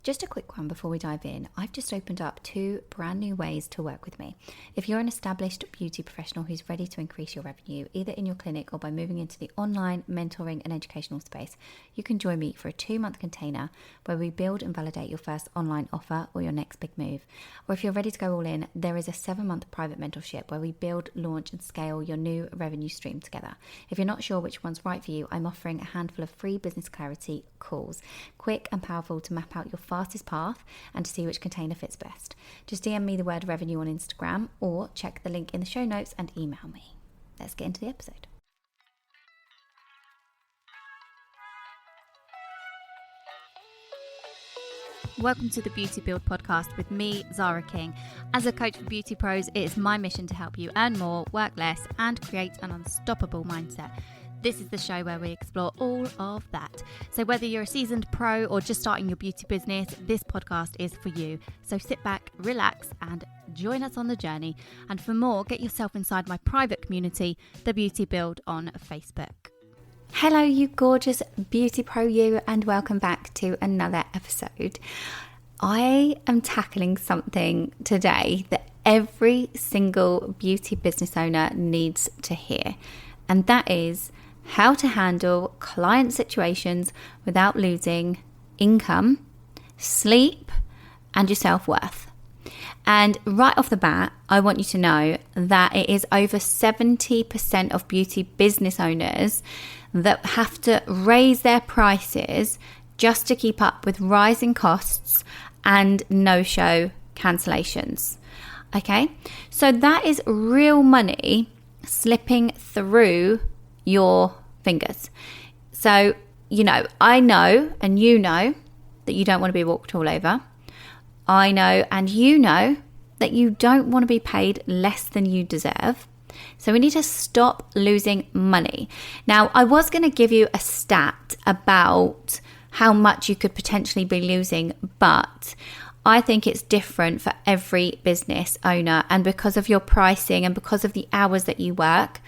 Just a quick one before we dive in. I've just opened up 2 brand new ways to work with me. If you're an established beauty professional who's ready to increase your revenue, either in your clinic or by moving into the online mentoring and educational space, you can join me for a 2-month container where we build and validate your first online offer or your next big move. Or if you're ready to go all in, there is a 7-month private mentorship where we build, launch and scale your new revenue stream together. If you're not sure which one's right for you, I'm offering a handful of free business clarity calls, quick and powerful to map out your fastest path and to see which container fits best. Just DM me the word revenue on Instagram or check the link in the show notes and email me. Let's get into the episode. Welcome to the Beauty Build podcast with me, Zara King. As a coach for beauty pros, it is my mission to help you earn more, work less, and create an unstoppable mindset. This is the show where we explore all of that. So whether you're a seasoned pro or just starting your beauty business, this podcast is for you. So sit back, relax, and join us on the journey. And for more, get yourself inside my private community, The Beauty Build on Facebook. Hello, you gorgeous beauty pro you, and welcome back to another episode. I am tackling something today that every single beauty business owner needs to hear, and that is how to handle client situations without losing income, sleep, and your self-worth. And right off the bat, I want you to know that it is over 70% of beauty business owners that have to raise their prices just to keep up with rising costs and no-show cancellations. Okay, so that is real money slipping through your fingers. So, I know and you know that you don't want to be walked all over. I know and you know that you don't want to be paid less than you deserve. So we need to stop losing money. Now, I was going to give you a stat about how much you could potentially be losing, but I think it's different for every business owner. And because of your pricing and because of the hours that you work,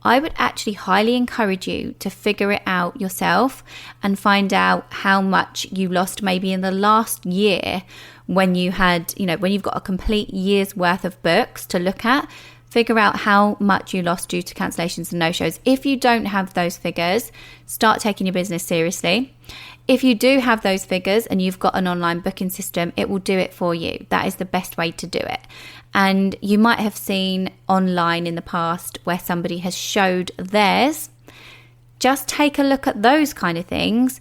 I would actually highly encourage you to figure it out yourself and find out how much you lost maybe in the last year when you had, when you've got a complete year's worth of books to look at. Figure out how much you lost due to cancellations and no-shows. If you don't have those figures, start taking your business seriously. If you do have those figures and you've got an online booking system, it will do it for you. That is the best way to do it. And you might have seen online in the past where somebody has showed theirs. Just take a look at those kind of things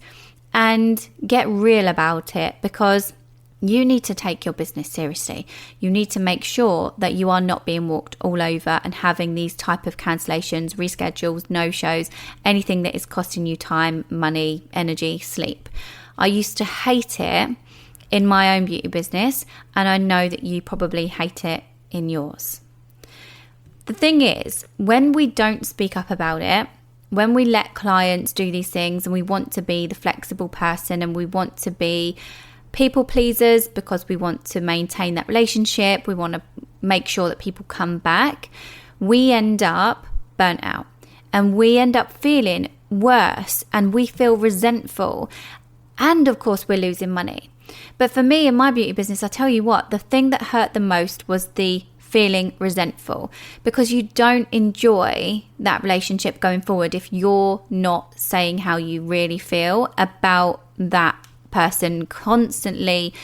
and get real about it, because you need to take your business seriously. You need to make sure that you are not being walked all over and having these type of cancellations, reschedules, no-shows, anything that is costing you time, money, energy, sleep. I used to hate it in my own beauty business, and I know that you probably hate it in yours. The thing is, when we don't speak up about it, when we let clients do these things and we want to be the flexible person and we want to be people pleasers because we want to maintain that relationship, we want to make sure that people come back, we end up burnt out and we end up feeling worse and we feel resentful, and of course we're losing money. But for me in my beauty business, I tell you what, the thing that hurt the most was the feeling resentful, because you don't enjoy that relationship going forward if you're not saying how you really feel about that person, constantly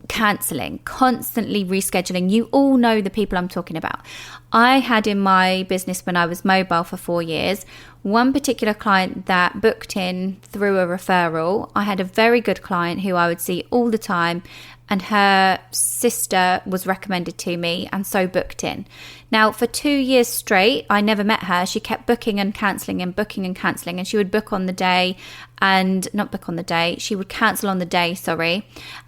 cancelling, constantly rescheduling. You all know the people I'm talking about. I had in my business when I was mobile for 4 years, one particular client that booked in through a referral. I had a very good client who I would see all the time, and her sister was recommended to me and so booked in. Now, for 2 years straight, I never met her. She kept booking and cancelling and booking and cancelling, and she would book on the day and not book on the day. She would cancel on the day,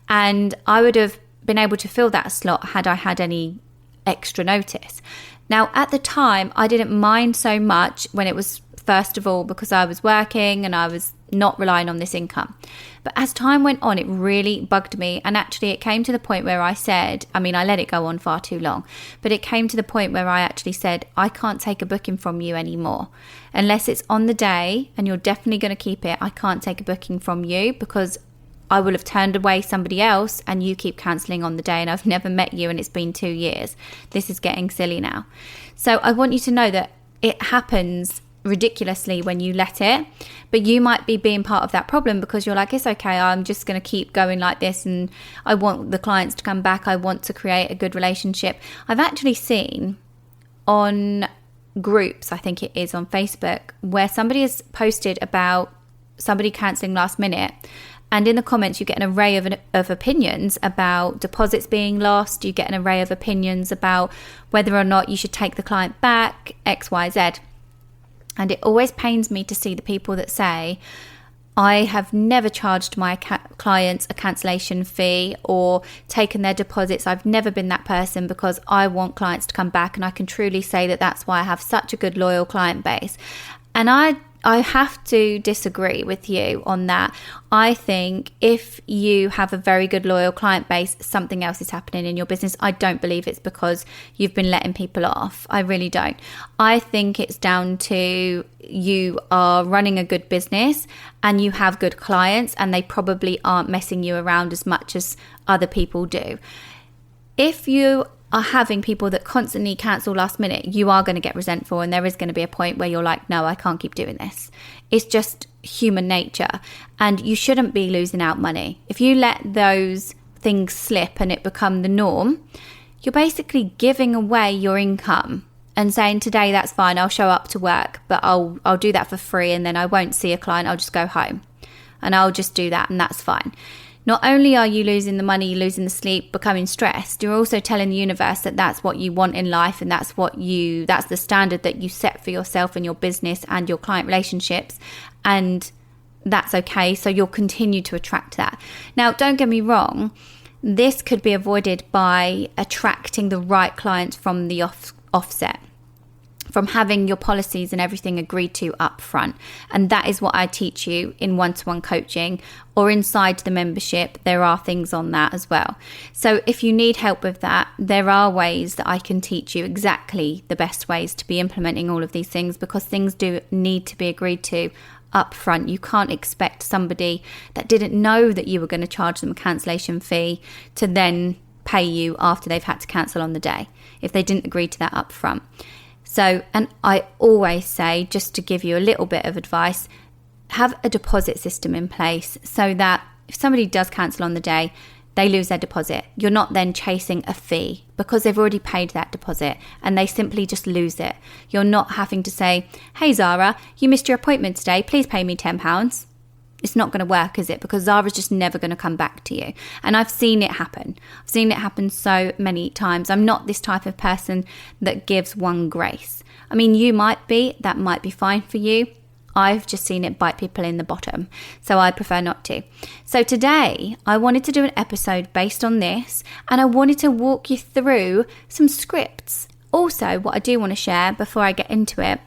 and I would have been able to fill that slot had I had any extra notice. Now, at the time, I didn't mind so much when it was, first of all, because I was working and I was not relying on this income. But as time went on, it really bugged me. And actually, it came to the point where I said, I let it go on far too long, but it came to the point where I actually said, I can't take a booking from you anymore. Unless it's on the day and you're definitely going to keep it, I can't take a booking from you, because I will have turned away somebody else and you keep cancelling on the day and I've never met you and it's been 2 years. This is getting silly now. So I want you to know that it happens ridiculously when you let it, but you might be being part of that problem because you're like, it's okay, I'm just going to keep going like this and I want the clients to come back. I want to create a good relationship. I've actually seen on groups, I think it is on Facebook, where somebody has posted about somebody cancelling last minute. And in the comments, you get an array of opinions about deposits being lost. You get an array of opinions about whether or not you should take the client back, X, Y, Z. And it always pains me to see the people that say, I have never charged my clients a cancellation fee or taken their deposits. I've never been that person because I want clients to come back. And I can truly say that that's why I have such a good loyal client base. And I have to disagree with you on that. I think if you have a very good loyal client base, something else is happening in your business. I don't believe it's because you've been letting people off. I really don't. I think it's down to you are running a good business and you have good clients and they probably aren't messing you around as much as other people do. If you are having people that constantly cancel last minute, you are going to get resentful and there is going to be a point where you're like, no, I can't keep doing this. It's just human nature and you shouldn't be losing out money. If you let those things slip and it become the norm, you're basically giving away your income and saying, today that's fine, I'll show up to work, but I'll do that for free and then I won't see a client, I'll just go home and I'll just do that and that's fine. Not only are you losing the money, you're losing the sleep, becoming stressed, you're also telling the universe that that's what you want in life and that's the standard that you set for yourself and your business and your client relationships, and that's okay. So you'll continue to attract that. Now, don't get me wrong, this could be avoided by attracting the right clients from the offset, from having your policies and everything agreed to up front. And that is what I teach you in one-to-one coaching or inside the membership. There are things on that as well. So if you need help with that, there are ways that I can teach you exactly the best ways to be implementing all of these things, because things do need to be agreed to up front. You can't expect somebody that didn't know that you were going to charge them a cancellation fee to then pay you after they've had to cancel on the day if they didn't agree to that up front. So, and I always say, just to give you a little bit of advice, have a deposit system in place so that if somebody does cancel on the day, they lose their deposit. You're not then chasing a fee because they've already paid that deposit and they simply just lose it. You're not having to say, hey Zara, you missed your appointment today, please pay me £10. It's not going to work, is it? Because Zara's just never going to come back to you. And I've seen it happen. I've seen it happen so many times. I'm not this type of person that gives one grace. I mean, you might be. That might be fine for you. I've just seen it bite people in the bottom. So I prefer not to. So today, I wanted to do an episode based on this. And I wanted to walk you through some scripts. Also, what I do want to share before I get into it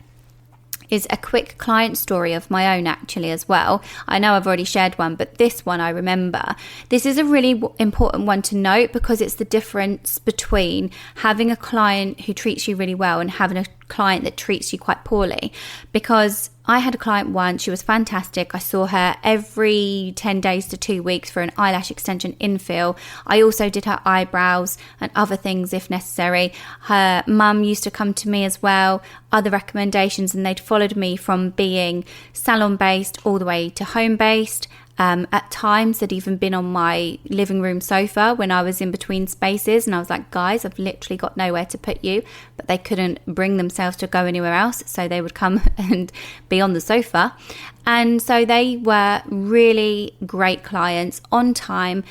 is a quick client story of my own actually as well. I know I've already shared one, but this one I remember. This is a really important one to note because it's the difference between having a client who treats you really well and having a client that treats you quite poorly. Because I had a client once, she was fantastic. I saw her every 10 days to 2 weeks for an eyelash extension infill. I also did her eyebrows and other things if necessary. Her mum used to come to me as well, other recommendations, and they'd followed me from being salon based all the way to home based. At times they'd even been on my living room sofa when I was in between spaces, and I was like, guys, I've literally got nowhere to put you, but they couldn't bring themselves to go anywhere else, so they would come and be on the sofa. And so they were really great clients, on time,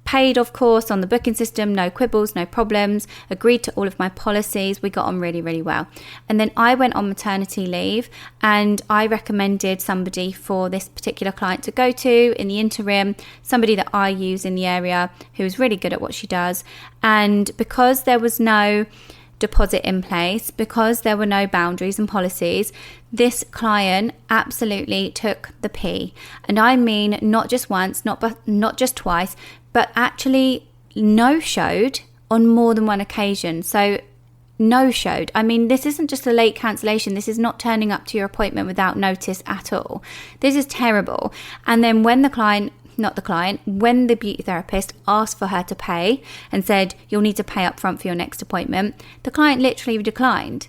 paid, of course, on the booking system, no quibbles, no problems, agreed to all of my policies. We got on really, really well. And then I went on maternity leave and I recommended somebody for this particular client to go to in the interim, somebody that I use in the area who is really good at what she does. And because there was no deposit in place, because there were no boundaries and policies, this client absolutely took the pee. And I mean, not just once, not just twice, but actually no-showed on more than one occasion. So no-showed. I mean, this isn't just a late cancellation. This is not turning up to your appointment without notice at all. This is terrible. And then when the client not the client, when the beauty therapist asked for her to pay and said, you'll need to pay up front for your next appointment, the client literally declined.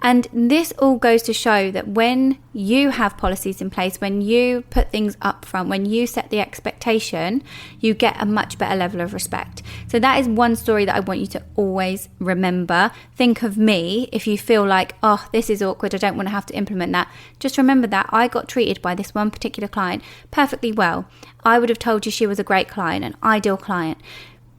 And this all goes to show that when you have policies in place, when you put things up front, when you set the expectation, you get a much better level of respect. So that is one story that I want you to always remember. Think of me if you feel like, oh, this is awkward, I don't want to have to implement that. Just remember that I got treated by this one particular client perfectly well. I would have told you she was a great client, an ideal client.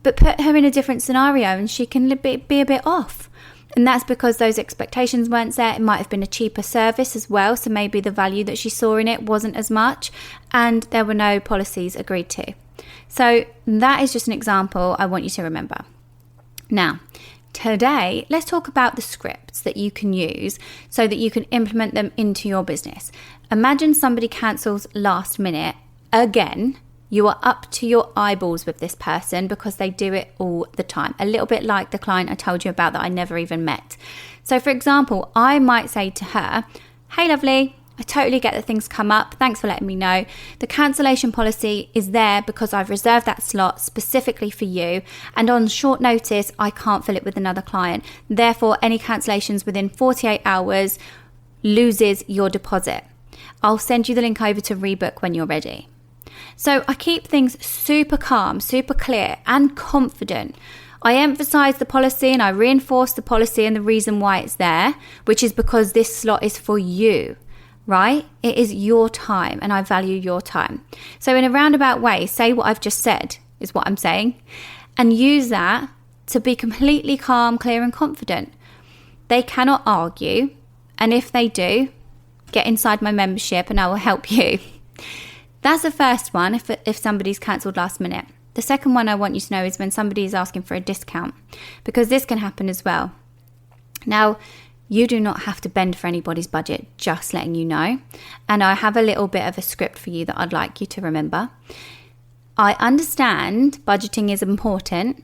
But put her in a different scenario and she can be a bit off. And that's because those expectations weren't set. It might have been a cheaper service as well. So maybe the value that she saw in it wasn't as much. And there were no policies agreed to. So that is just an example I want you to remember. Now, today, let's talk about the scripts that you can use so that you can implement them into your business. Imagine somebody cancels last minute again. You are up to your eyeballs with this person because they do it all the time. A little bit like the client I told you about that I never even met. So for example, I might say to her, hey lovely, I totally get that things come up. Thanks for letting me know. The cancellation policy is there because I've reserved that slot specifically for you. And on short notice, I can't fill it with another client. Therefore, any cancellations within 48 hours loses your deposit. I'll send you the link over to rebook when you're ready. So I keep things super calm, super clear and confident. I emphasize the policy and I reinforce the policy and the reason why it's there, which is because this slot is for you, right? It is your time and I value your time. So in a roundabout way, say what I've just said is what I'm saying and use that to be completely calm, clear and confident. They cannot argue. And if they do, get inside my membership and I will help you. That's the first one, if somebody's cancelled last minute. The second one I want you to know is when somebody is asking for a discount, because this can happen as well. Now, you do not have to bend for anybody's budget, just letting you know. And I have a little bit of a script for you that I'd like you to remember. I understand budgeting is important.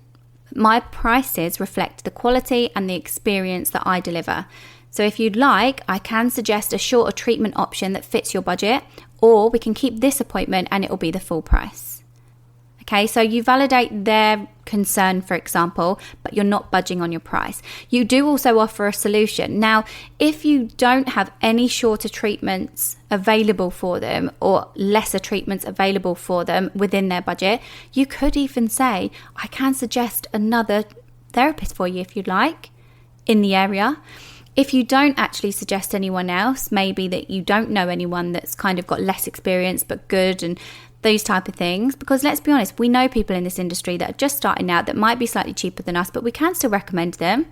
My prices reflect the quality and the experience that I deliver. So if you'd like, I can suggest a shorter treatment option that fits your budget, or we can keep this appointment and it will be the full price. Okay, so you validate their concern, for example, but you're not budging on your price. You do also offer a solution. Now, if you don't have any shorter treatments available for them or lesser treatments available for them within their budget, you could even say, I can suggest another therapist for you if you'd like in the area. If you don't actually suggest anyone else, maybe that you don't know anyone that's kind of got less experience but good and those type of things, because let's be honest, we know people in this industry that are just starting out that might be slightly cheaper than us, but we can still recommend them.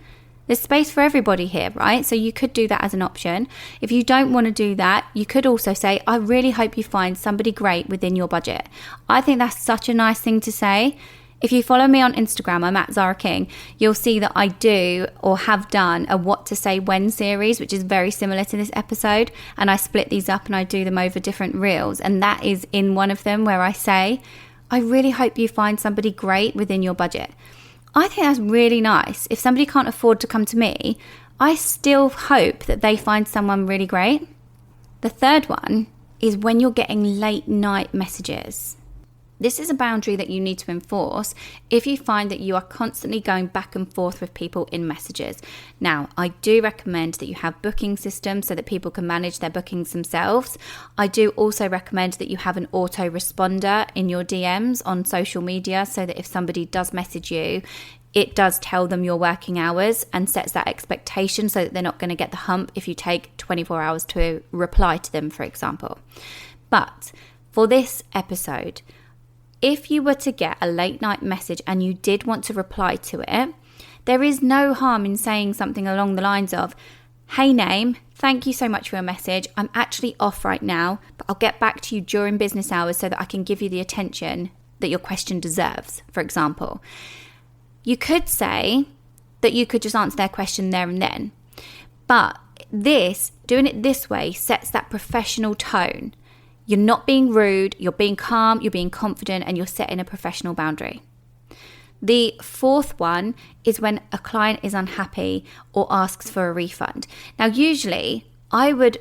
There's space for everybody here, right? So you could do that as an option. If you don't want to do that, you could also say, I really hope you find somebody great within your budget. I think that's such a nice thing to say. If you follow me on Instagram, I'm at Zara King, you'll see that I do or have done a What to Say When series, which is very similar to this episode. And I split these up and I do them over different reels. And that is in one of them where I say, I really hope you find somebody great within your budget. I think that's really nice. If somebody can't afford to come to me, I still hope that they find someone really great. The third one is when you're getting late night messages. This is a boundary that you need to enforce if you find that you are constantly going back and forth with people in messages. Now, I do recommend that you have booking systems so that people can manage their bookings themselves. I do also recommend that you have an autoresponder in your DMs on social media so that if somebody does message you, it does tell them your working hours and sets that expectation so that they're not going to get the hump if you take 24 hours to reply to them, for example. But for this episode, if you were to get a late night message and you did want to reply to it, there is no harm in saying something along the lines of, hey name, thank you so much for your message. I'm actually off right now, but I'll get back to you during business hours so that I can give you the attention that your question deserves, for example. You could say that you could just answer their question there and then, but doing it this way sets that professional tone. You're not being rude, you're being calm, you're being confident, and you're setting a professional boundary. The fourth one is when a client is unhappy or asks for a refund. Now, usually I would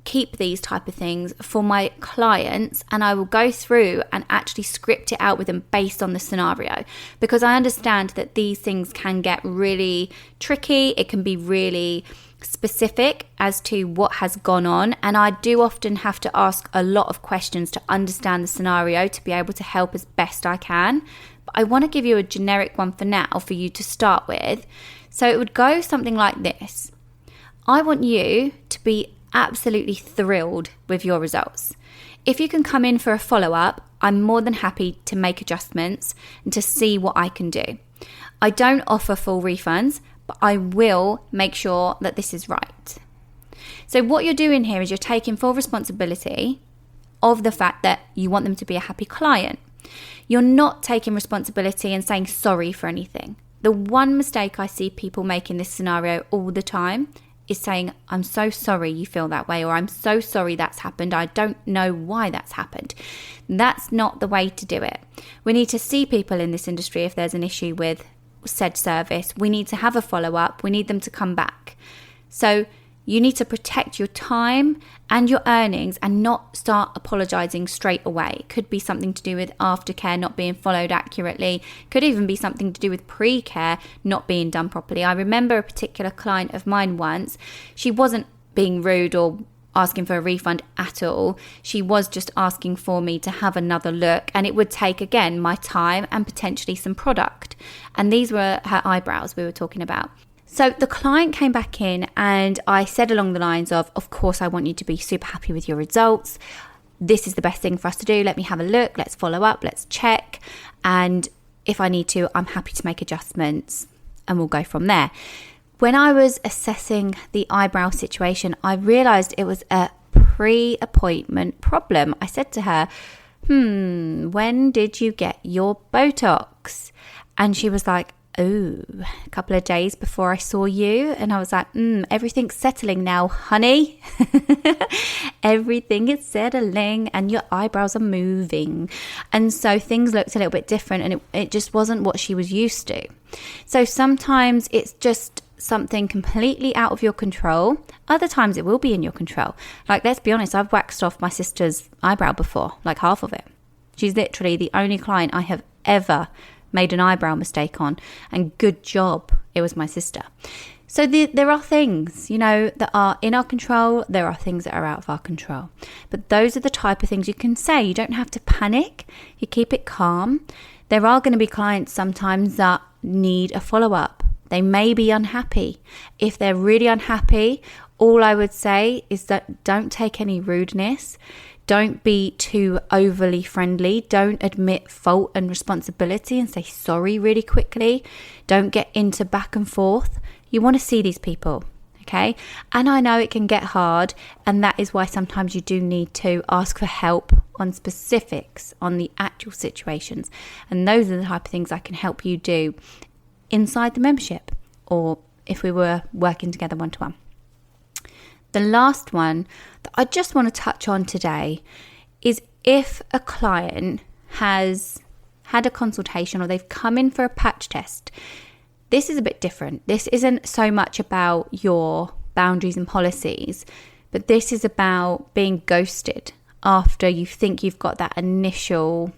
keep these type of things for my clients, and I will go through and actually script it out with them based on the scenario, because I understand that these things can get really tricky. It can be really specific as to what has gone on, and I do often have to ask a lot of questions to understand the scenario to be able to help as best I can. But I want to give you a generic one for now for you to start with. So it would go something like this. I want you to be absolutely thrilled with your results. If you can come in for a follow-up, I'm more than happy to make adjustments and to see what I can do. I don't offer full refunds, but I will make sure that this is right. So what you're doing here is you're taking full responsibility of the fact that you want them to be a happy client. You're not taking responsibility and saying sorry for anything. The one mistake I see people make in this scenario all the time is saying, I'm so sorry you feel that way, or I'm so sorry that's happened. I don't know why that's happened. That's not the way to do it. We need to see people in this industry if there's an issue with said service. We need to have a follow-up. We need them to come back. So you need to protect your time and your earnings and not start apologising straight away. It could be something to do with aftercare not being followed accurately. Could even be something to do with pre-care not being done properly. I remember a particular client of mine once. She wasn't being rude or asking for a refund at all. She was just asking for me to have another look, and it would take, again, my time and potentially some product. And these were her eyebrows we were talking about. So the client came back in and I said along the lines of course, I want you to be super happy with your results. This is the best thing for us to do. Let me have a look. Let's follow up. Let's check. And if I need to, I'm happy to make adjustments and we'll go from there. When I was assessing the eyebrow situation, I realised it was a pre-appointment problem. I said to her, when did you get your Botox? And she was like, a couple of days before I saw you. And I was like, everything's settling now, honey. Everything is settling and your eyebrows are moving. And so things looked a little bit different, and it just wasn't what she was used to. So sometimes it's just something completely out of your control. Other times it will be in your control. Like, let's be honest, I've waxed off my sister's eyebrow before, like half of it. She's literally the only client I have ever made an eyebrow mistake on, and good job it was my sister. So there are things, that are in our control. There are things that are out of our control. But those are the type of things you can say. You don't have to panic. You keep it calm. There are going to be clients sometimes that need a follow-up. They may be unhappy. If they're really unhappy, all I would say is that don't take any rudeness. Don't be too overly friendly. Don't admit fault and responsibility and say sorry really quickly. Don't get into back and forth. You want to see these people, okay? And I know it can get hard, and that is why sometimes you do need to ask for help on specifics, on the actual situations. And those are the type of things I can help you do inside the membership, or if we were working together one-to-one. The last one that I just want to touch on today is if a client has had a consultation or they've come in for a patch test. This is a bit different. This isn't so much about your boundaries and policies, but this is about being ghosted after you think you've got that initial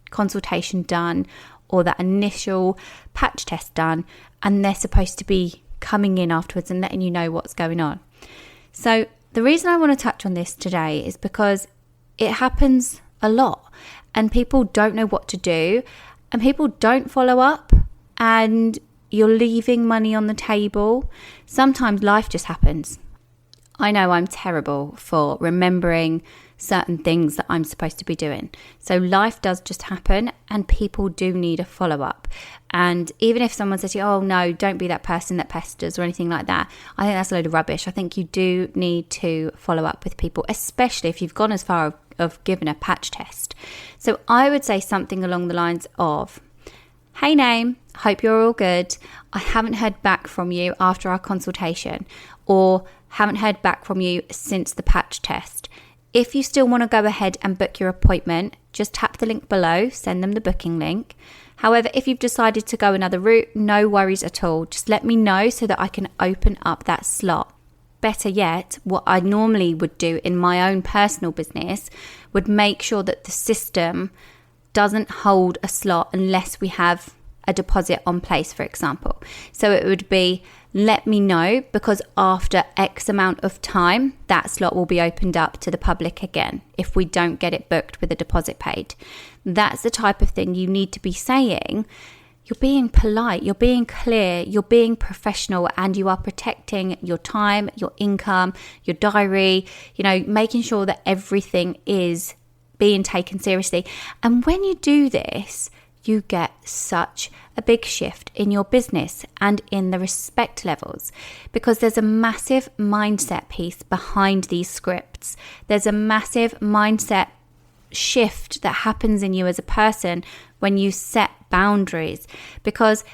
consultation done or that initial patch test done, and they're supposed to be coming in afterwards and letting you know what's going on. So the reason I want to touch on this today is because it happens a lot, and people don't know what to do, and people don't follow up, and you're leaving money on the table. Sometimes life just happens. I know I'm terrible for remembering certain things that I'm supposed to be doing. So life does just happen, and people do need a follow-up. And even if someone says to you, oh no, don't be that person that pesters or anything like that, I think that's a load of rubbish. I think you do need to follow up with people, especially if you've gone as far of giving a patch test. So I would say something along the lines of, hey name, hope you're all good. I haven't heard back from you after our consultation, or haven't heard back from you since the patch test. If you still want to go ahead and book your appointment, just tap the link below, send them the booking link. However, if you've decided to go another route, no worries at all. Just let me know so that I can open up that slot. better yet, what I normally would do in my own personal business would make sure that the system doesn't hold a slot unless we have a deposit on place, for example. So it would be, let me know, because after X amount of time, that slot will be opened up to the public again if we don't get it booked with a deposit paid. That's the type of thing you need to be saying. You're being polite, you're being clear, you're being professional, and you are protecting your time, your income, your diary, making sure that everything is being taken seriously. And when you do this, you get such a big shift in your business and in the respect levels, because there's a massive mindset piece behind these scripts. There's a massive mindset shift that happens in you as a person when you set boundaries, because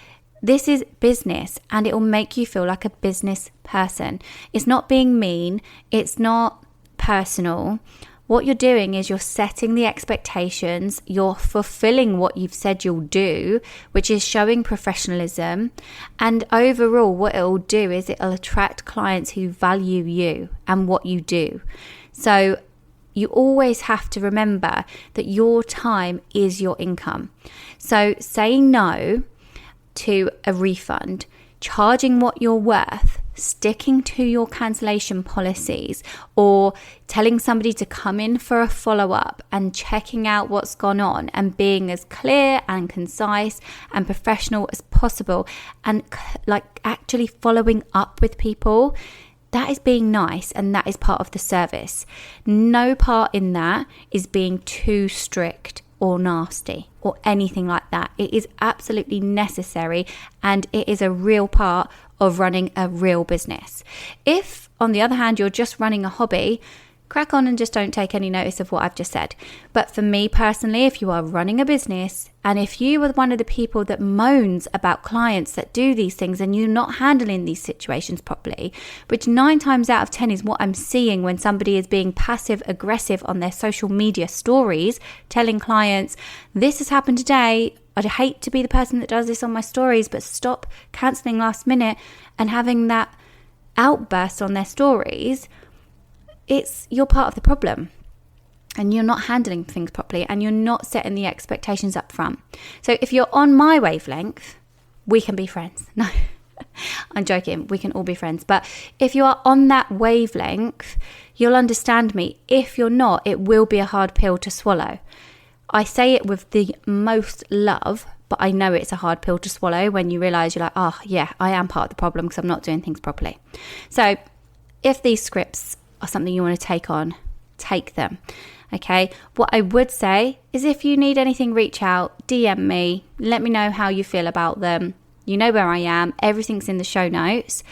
this is business and it will make you feel like a business person. It's not being mean. It's not personal. What you're doing is you're setting the expectations, you're fulfilling what you've said you'll do, which is showing professionalism. And overall, what it'll do is it'll attract clients who value you and what you do. So you always have to remember that your time is your income. So saying no to a refund, charging what you're worth, sticking to your cancellation policies, or telling somebody to come in for a follow-up and checking out what's gone on and being as clear and concise and professional as possible, and actually following up with people, that is being nice, and that is part of the service. No part in that is being too strict or nasty or anything like that. It is absolutely necessary, and it is a real part of running a real business. If, on the other hand, you're just running a hobby, crack on and just don't take any notice of what I've just said. But for me personally, if you are running a business and if you are one of the people that moans about clients that do these things and you're not handling these situations properly, which 9 times out of 10 is what I'm seeing when somebody is being passive aggressive on their social media stories, telling clients, this has happened today, I'd hate to be the person that does this on my stories, but stop cancelling last minute and having that outburst on their stories. You're part of the problem, and you're not handling things properly, and you're not setting the expectations up front. So if you're on my wavelength, we can be friends. No, I'm joking. We can all be friends. But if you are on that wavelength, you'll understand me. If you're not, it will be a hard pill to swallow. I say it with the most love, but I know it's a hard pill to swallow when you realise you're like, oh yeah, I am part of the problem because I'm not doing things properly. So if these scripts are something you want to take on, take them. Okay, what I would say is if you need anything, reach out, DM me, let me know how you feel about them. You know where I am, everything's in the show notes.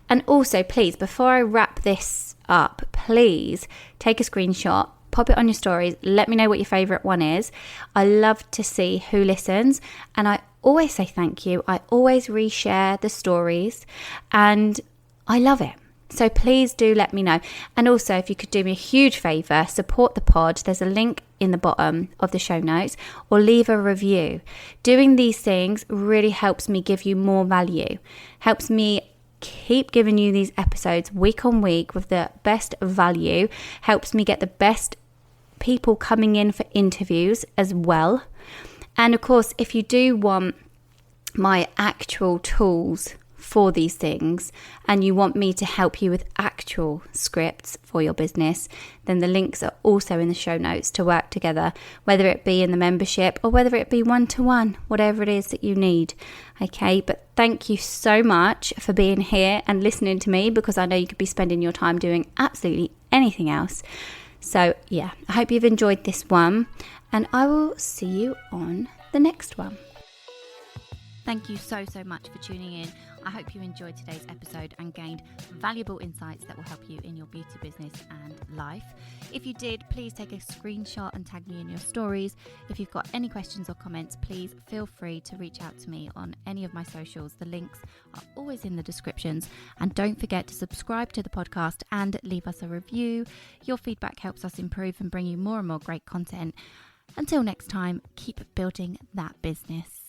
And also, please, before I wrap this up, please take a screenshot, pop it on your stories, let me know what your favourite one is. I love to see who listens, and I always say thank you. I always reshare the stories, and I love it. So please do let me know. And also, if you could do me a huge favour, support the pod. There's a link in the bottom of the show notes, or leave a review. Doing these things really helps me give you more value, helps me keep giving you these episodes week on week with the best value, helps me get the best people coming in for interviews as well. And of course, if you do want my actual tools for these things and you want me to help you with actual scripts for your business, then the links are also in the show notes to work together, whether it be in the membership or whether it be one-to-one, whatever it is that you need. Okay, but thank you so much for being here and listening to me, because I know you could be spending your time doing absolutely anything else. So yeah, I hope you've enjoyed this one, and I will see you on the next one. Thank you so much for tuning in. I hope you enjoyed today's episode and gained valuable insights that will help you in your beauty business and life. If you did, please take a screenshot and tag me in your stories. If you've got any questions or comments, please feel free to reach out to me on any of my socials. The links are always in the descriptions. And don't forget to subscribe to the podcast and leave us a review. Your feedback helps us improve and bring you more and more great content. Until next time, keep building that business.